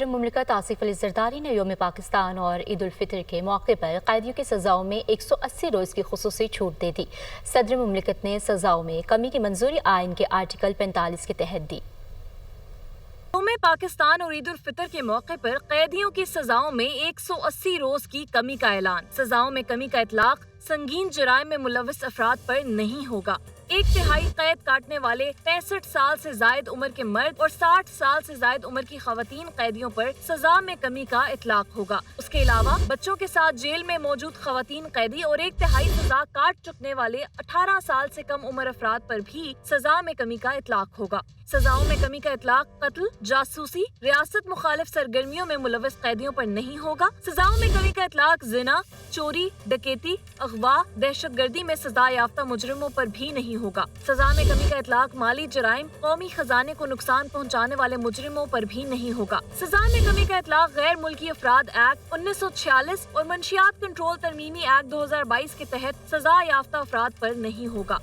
مملکت آصف علی زرداری نے یوم پاکستان اور عید الفطر کے موقع پر قیدیوں کی سزاؤں میں 180 روز کی خصوصی چھوٹ دے دی۔ صدر مملکت نے سزاؤں میں کمی کی منظوری آئین کے آرٹیکل 45 کے تحت دی۔ یوم پاکستان اور عید الفطر کے موقع پر قیدیوں کی سزاؤں میں 180 روز کی کمی کا اعلان۔ سزاؤں میں کمی کا اطلاق سنگین جرائم میں ملوث افراد پر نہیں ہوگا۔ 1/3 قید کاٹنے والے 65 سال سے زائد عمر کے مرد اور 60 سال سے زائد عمر کی خواتین قیدیوں پر سزا میں کمی کا اطلاق ہوگا۔ اس کے علاوہ بچوں کے ساتھ جیل میں موجود خواتین قیدی اور 1/3 سزا کاٹ چکنے والے 18 سال سے کم عمر افراد پر بھی سزا میں کمی کا اطلاق ہوگا۔ سزاؤں میں کمی کا اطلاق قتل، جاسوسی، ریاست مخالف سرگرمیوں میں ملوث قیدیوں پر نہیں ہوگا۔ سزاؤں میں کمی کا اطلاق زنا، چوری، ڈکیتی، اغوا، دہشت گردی میں سزا یافتہ مجرموں پر بھی نہیں ہوگا۔ سزا میں کمی کا اطلاق مالی جرائم، قومی خزانے کو نقصان پہنچانے والے مجرموں پر بھی نہیں ہوگا۔ سزا میں کمی کا اطلاق غیر ملکی افراد ایکٹ 1946 اور منشیات کنٹرول ترمیمی ایکٹ 2022 کے تحت سزا یافتہ افراد پر نہیں ہوگا۔